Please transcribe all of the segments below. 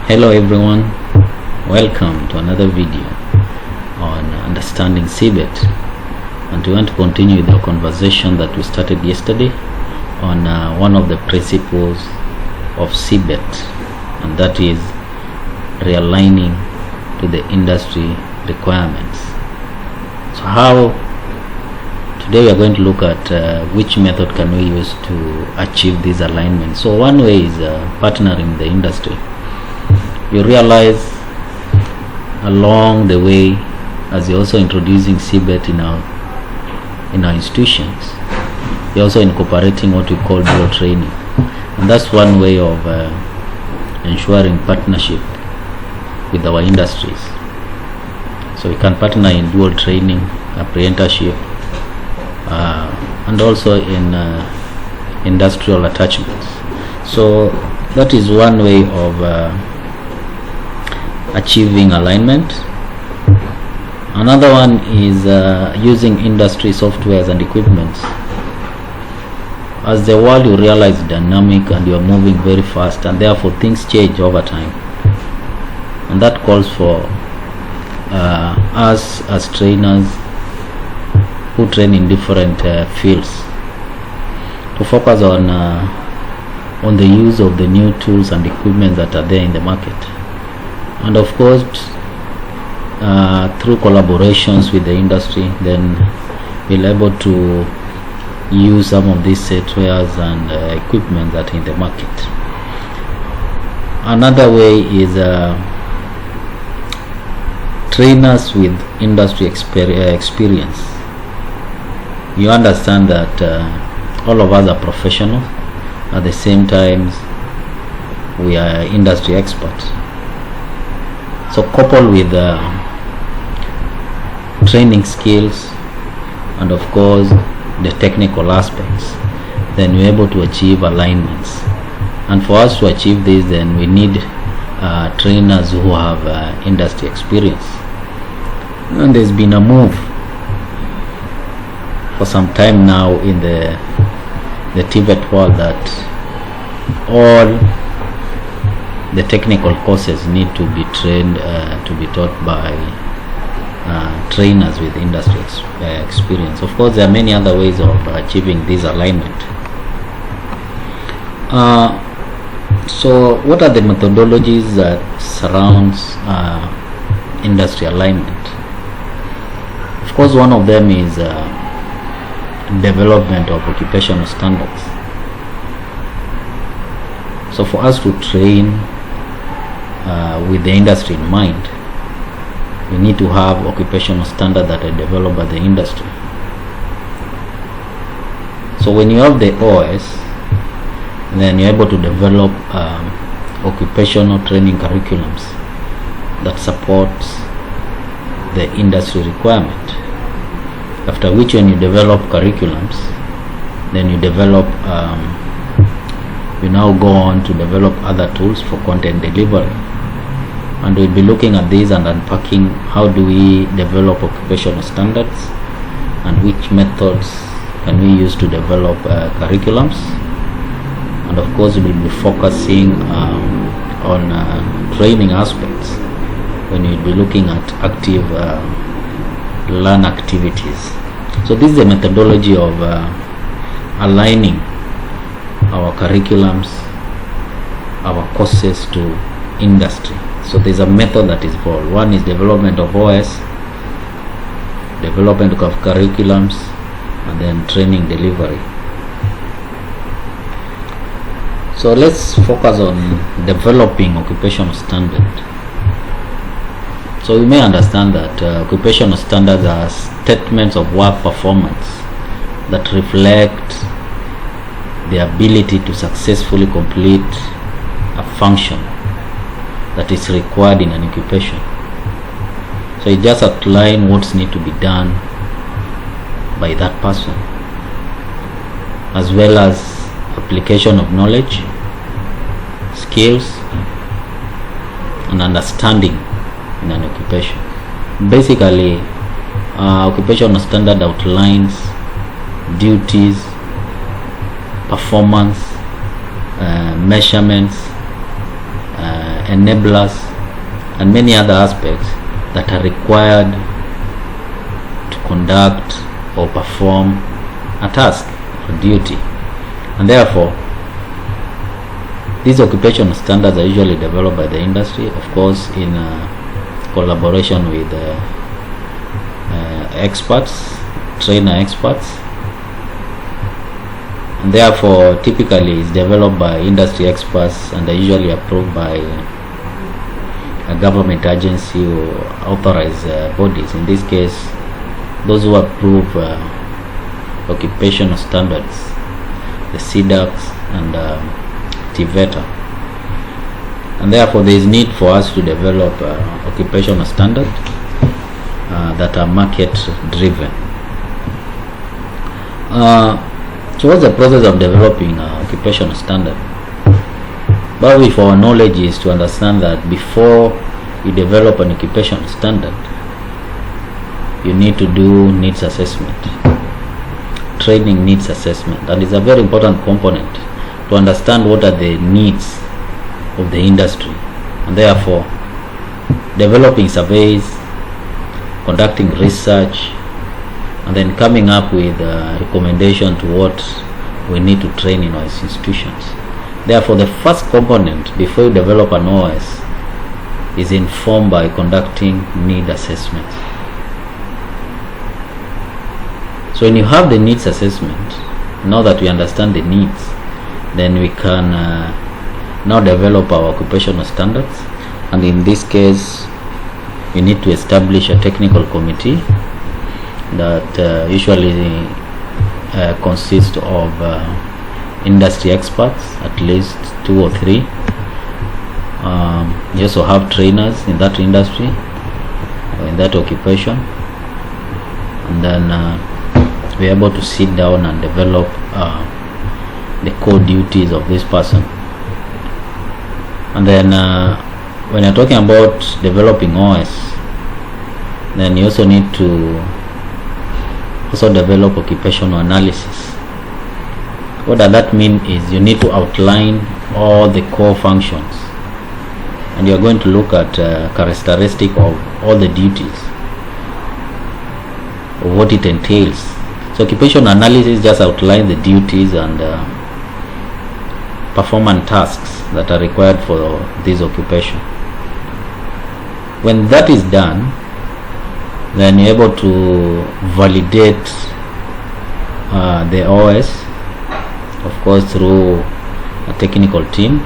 Hello everyone, welcome to another video on understanding CBET, and we want to continue with the conversation that we started yesterday on one of the principles of CBET, and that is realigning to the industry requirements. So today we are going to look at which method can we use to achieve this alignment. So one way is partnering with the industry. You realize along the way, as you're also introducing CBET in our institutions, you're also incorporating what we call dual training, and that's one way of ensuring partnership with our industries. So we can partner in dual training, apprenticeship, and also in industrial attachments. So that is one way of achieving alignment. Another one is using industry softwares and equipments. As the world, you realize, is dynamic and you are moving very fast, and therefore things change over time, and that calls for us as trainers who train in different fields to focus on the use of the new tools and equipment that are there in the market. And of course, through collaborations with the industry, then we're able to use some of these softwares and equipment that are in the market. Another way is trainers with industry experience. You understand that all of us are professional. At the same time, we are industry experts. So coupled with training skills and of course the technical aspects, then we're able to achieve alignments. And for us to achieve this, then we need trainers who have industry experience. And there's been a move for some time now in the TVET world that all the technical courses need to be trained, to be taught by trainers with industry experience. Of course, there are many other ways of achieving this alignment. So what are the methodologies that surrounds industry alignment? Of course, one of them is development of occupational standards. So for us to train with the industry in mind, we need to have occupational standards that are developed by the industry. So when you have the OS, then you're able to develop occupational training curriculums that supports the industry requirement. After which, when you develop curriculums, then you develop you now go on to develop other tools for content delivery, and we'll be looking at these and unpacking how do we develop occupational standards and which methods can we use to develop curriculums. And of course, we'll be focusing on training aspects when we'll be looking at active learn activities. So this is the methodology of aligning our curriculums, our courses to industry. So there's a method that is involved. One is development of OS, development of curriculums, and then training delivery. So let's focus on developing occupational standard. So you may understand that occupational standards are statements of work performance that reflect the ability to successfully complete a function that is required in an occupation. So it just outlines what needs to be done by that person, as well as application of knowledge, skills, and understanding in an occupation. Basically, occupational standard outlines duties, performance, measurements, enablers, and many other aspects that are required to conduct or perform a task or duty. And therefore, these occupational standards are usually developed by the industry, of course, in collaboration with experts, trainer experts, and therefore typically is developed by industry experts and are usually approved by a government agency or authorized bodies. In this case, those who approve occupational standards, the CDACs and TVET. And therefore there is need for us to develop occupational standards that are market driven. So what's the process of developing occupational standard? But if our knowledge is to understand that before you develop an occupational standard, you need to do needs assessment, training needs assessment, and it's a very important component to understand what are the needs of the industry, and therefore developing surveys, conducting research, and then coming up with a recommendation to what we need to train in our institutions. Therefore, the first component before you develop an OS is informed by conducting need assessments. So when you have the needs assessment, now that we understand the needs, then we can now develop our occupational standards. And in this case, we need to establish a technical committee that usually consists of industry experts, at least 2 or 3. You also have trainers in that industry or in that occupation, and then we're able to sit down and develop the core duties of this person. And then when you're talking about developing OS, then you also need to also develop occupational analysis. What does that mean is you need to outline all the core functions, and you're going to look at characteristic of all the duties, of what it entails. So occupational analysis just outline the duties and performance tasks that are required for this occupation. When that is done, then you're able to validate the OS, of course, through a technical team,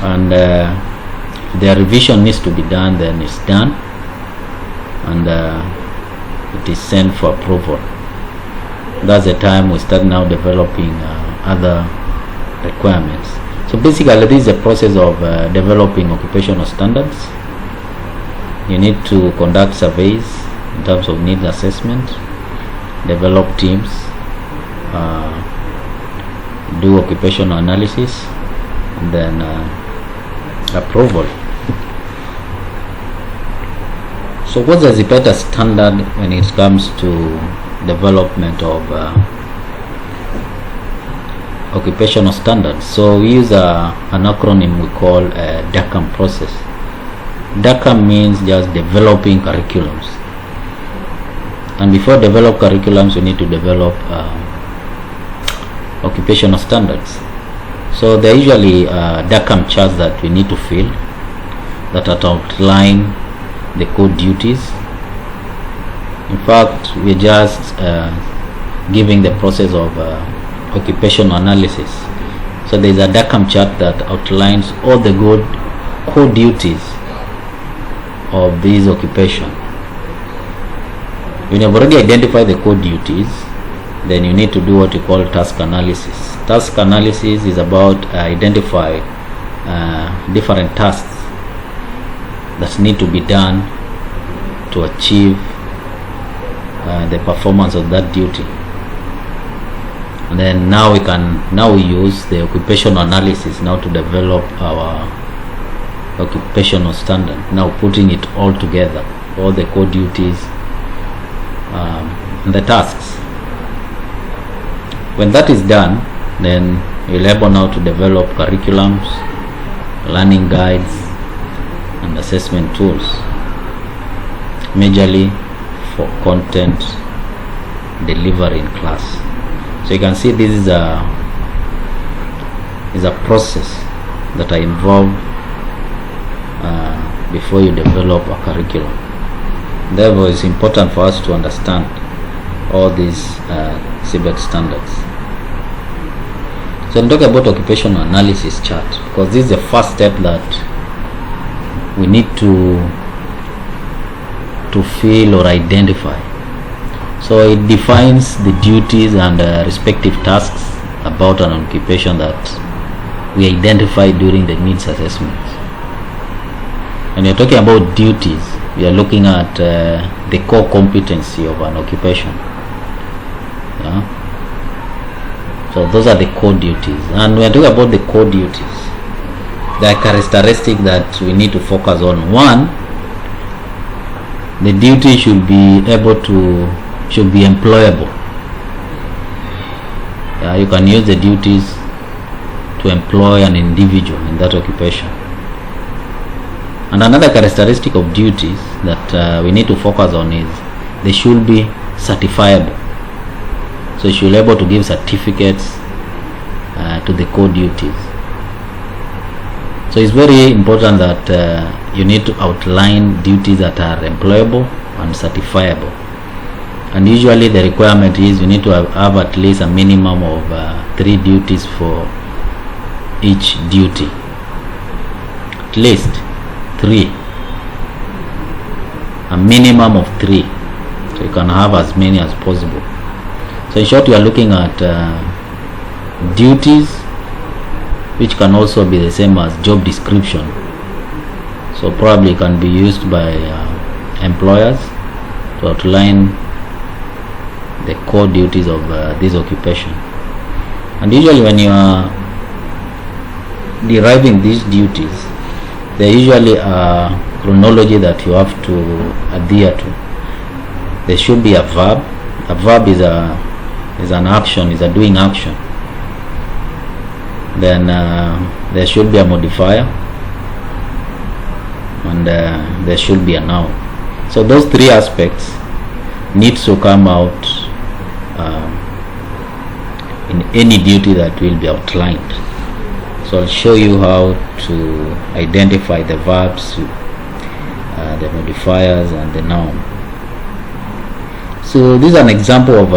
and the revision needs to be done, then it's done, and it is sent for approval. That's the time we start now developing other requirements. So basically this is a process of developing occupational standards. You need to conduct surveys in terms of needs assessment, develop teams, do occupational analysis, and then approval. So what's the CBET standard when it comes to development of occupational standards? So we use an acronym we call DeCamp Process. DeCamp means just developing curriculums, and before develop curriculums we need to develop occupational standards. So there are usually DeCamp charts that we need to fill that outline the core duties. In fact, we're just giving the process of occupational analysis. So there's a DeCamp chart that outlines all the good core duties of this occupation. When you've already identified the core duties, then you need to do what you call task analysis. Task analysis is about identify different tasks that need to be done to achieve the performance of that duty. And then now we use the occupational analysis now to develop our occupational standard, now putting it all together, all the core duties and the tasks. When that is done, then you'll be able now to develop curriculums learning guides, and assessment tools, majorly for content delivery in class. So you can see this is a process that are involved before you develop a curriculum. Therefore, it's important for us to understand all these CBET standards. So, talk about occupational analysis chart, because this is the first step that we need to fill or identify. So, it defines the duties and respective tasks about an occupation that we identify during the needs assessment. When you're talking about duties, we are looking at the core competency of an occupation. Yeah? So those are the core duties. And when we talk about the core duties, there are characteristics that we need to focus on. One, the duty should be employable. Yeah, you can use the duties to employ an individual in that occupation. And another characteristic of duties that we need to focus on is they should be certifiable. So you should be able to give certificates to the core duties. So it's very important that you need to outline duties that are employable and certifiable. And usually the requirement is you need to have at least a minimum of 3 duties for each duty. At least 3. A minimum of 3. So you can have as many as possible. So in short, you are looking at duties which can also be the same as job description. So probably can be used by employers to outline the core duties of this occupation. And usually when you are deriving these duties, there usually a chronology that you have to adhere to. There should be a verb. A verb is an action, is a doing action. Then there should be a modifier, and there should be a noun. So those 3 aspects need to come out in any duty that will be outlined. So I'll show you how to identify the verbs, the modifiers, and the noun. So this is an example of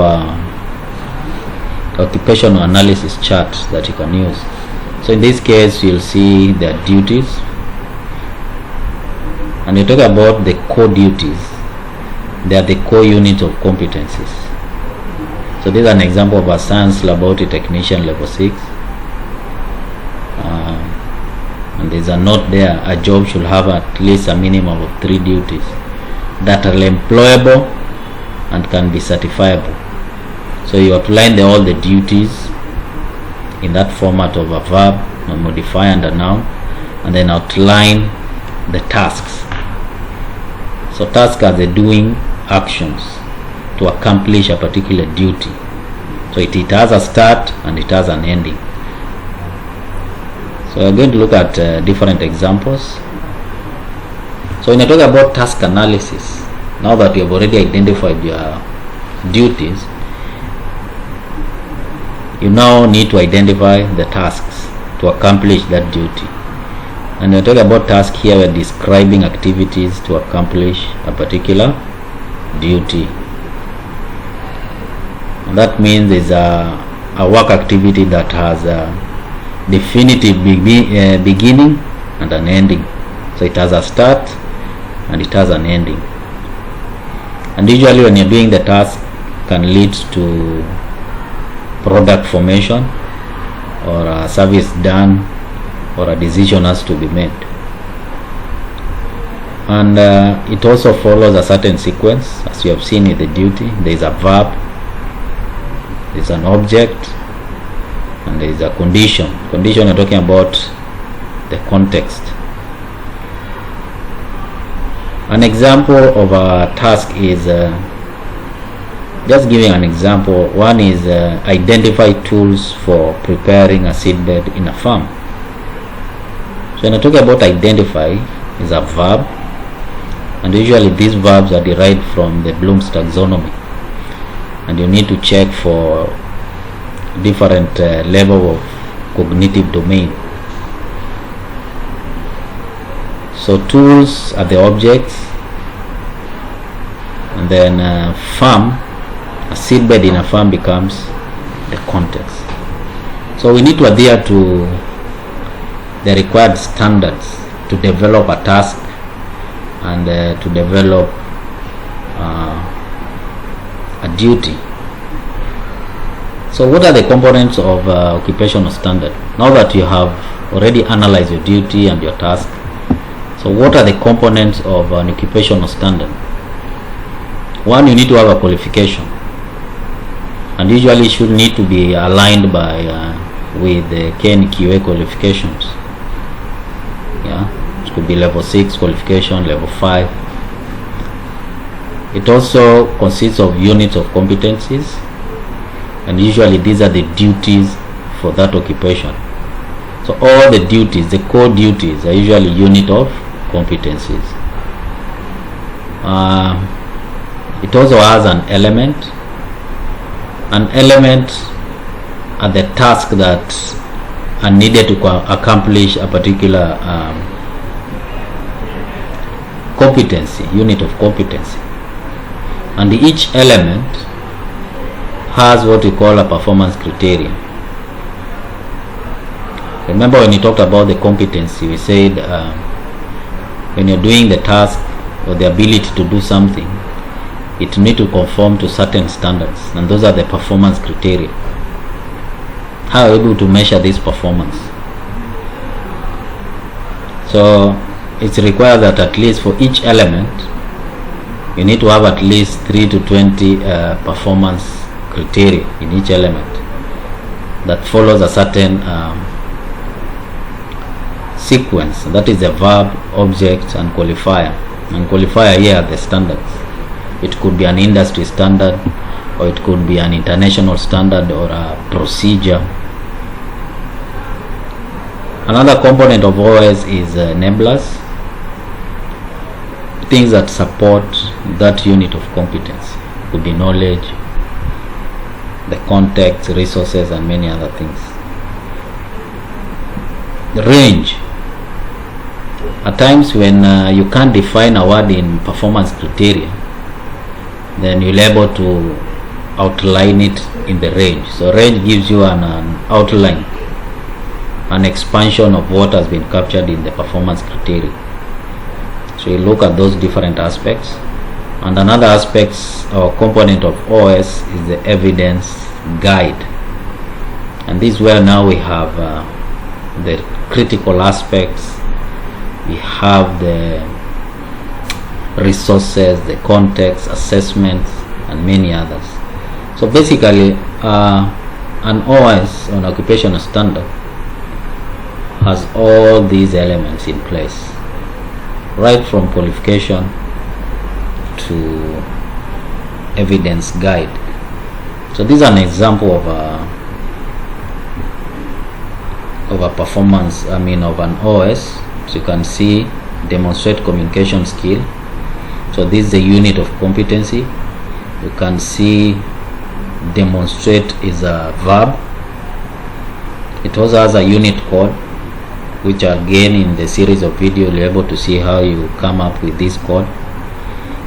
occupational analysis chart that you can use. So in this case, you'll see the duties, and you talk about the core duties. They are the core units of competencies. So this is an example of a science laboratory technician level 6. And there's a note there: a job should have at least a minimum of 3 duties that are employable and can be certifiable. So you outline all the duties in that format of a verb, a modifier, and a noun, and then outline the tasks. So tasks are the doing actions to accomplish a particular duty. So it has a start and it has an ending. So we're going to look at different examples. So when I talk about task analysis, now that you have already identified your duties, you now need to identify the tasks to accomplish that duty. And when I talk about task here, we're describing activities to accomplish a particular duty. And that means it's a work activity that has a definitive beginning and an ending. So it has a start and it has an ending. And usually when you're doing the task, can lead to product formation, or a service done, or a decision has to be made. And it also follows a certain sequence, as you have seen with the duty. There is a verb, there is an object, and there is a condition. Condition, you're talking about the context. An example of a task is just giving an example. One is identify tools for preparing a seedbed in a farm. So when I talk about identify, is a verb, and usually these verbs are derived from the Bloom's taxonomy, and you need to check for different level of cognitive domain. So tools are the objects, and then farm, a seedbed in a farm becomes the context. So we need to adhere to the required standards to develop a task and to develop a duty. So what are the components of occupational standard? Now that you have already analyzed your duty and your task, so what are the components of an occupational standard? One, you need to have a qualification, and usually should need to be aligned by with the KNQA qualifications. Yeah, it could be level 6 qualification, level 5. It also consists of units of competencies, and usually these are the duties for that occupation. So all the duties, the core duties, are usually unit of competencies. It also has an element. An element are the tasks that are needed to accomplish a particular competency, unit of competency, and each element has what we call a performance criteria. Remember when we talked about the competency, we said when you're doing the task or the ability to do something, it needs to conform to certain standards, and those are the performance criteria. How are you able to measure this performance? So it's required that at least for each element you need to have at least 3 to 20 performance criteria in each element that follows a certain sequence. That is the verb, object, and qualifier. And qualifier here are the standards. It could be an industry standard, or it could be an international standard, or a procedure. Another component of OS is enablers, things that support that unit of competence. It could be knowledge, the context, resources, and many other things. The range. At times when you can't define a word in performance criteria, then you're able to outline it in the range. So range gives you an outline, an expansion of what has been captured in the performance criteria. So you look at those different aspects. And another aspect or component of OS is the evidence guide, and this is where now we have the critical aspects, we have the resources, the context, assessments, and many others. So basically an OS, an occupational standard, has all these elements in place, right from qualification to evidence guide. So this is an example of a performance, of an OS. So you can see demonstrate communication skill. So this is the unit of competency. You can see demonstrate is a verb. It also has a unit code, which again in the series of video you'll be able to see how you come up with this code.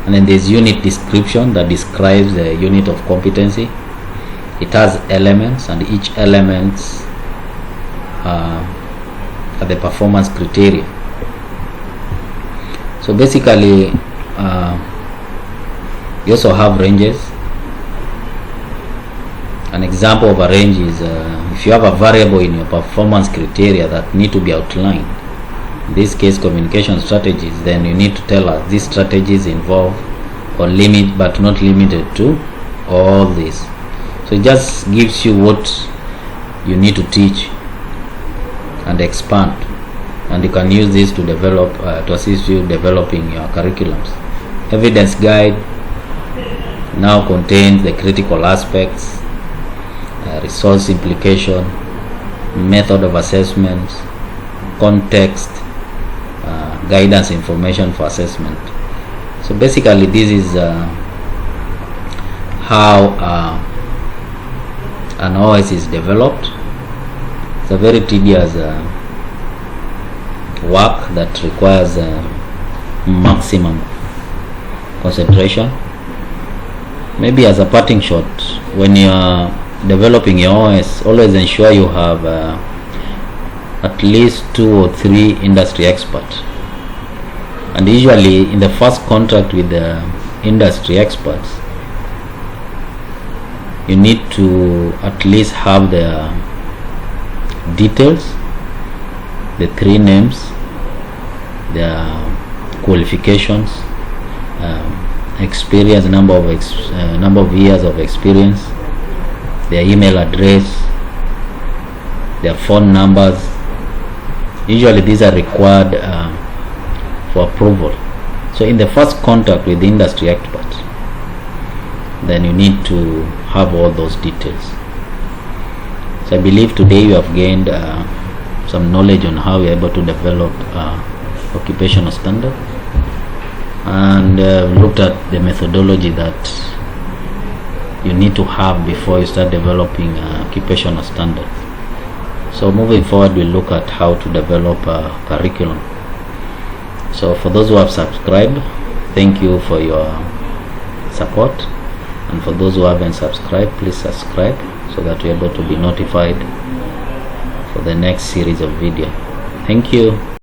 And then there's unit description that describes the unit of competency. It has elements, and each elements are the performance criteria. So basically you also have ranges. An example of a range is if you have a variable in your performance criteria that need to be outlined, in this case communication strategies, then you need to tell us these strategies involve or limit but not limited to all this. So it just gives you what you need to teach and expand, and you can use this to develop to assist you developing your curriculums. Evidence guide now contains the critical aspects, resource implication, method of assessment, context, guidance information for assessment. So basically this is how an OS is developed. It's a very tedious work that requires maximum concentration. Maybe as a parting shot, when you are developing your OS, always ensure you have at least 2 or 3 industry experts. And usually in the first contact with the industry experts, you need to at least have their details, the 3 names, their qualifications, experience, number of years of experience, their email address, their phone numbers. Usually these are required for approval. So in the first contact with the industry experts, then you need to have all those details. So I believe today you have gained some knowledge on how you're able to develop occupational standard, and looked at the methodology that you need to have before you start developing occupational standards. So moving forward, we'll look at how to develop a curriculum. So for those who have subscribed, thank you for your support, and for those who haven't subscribed, please subscribe so that you're able to be notified for the next series of video. Thank you.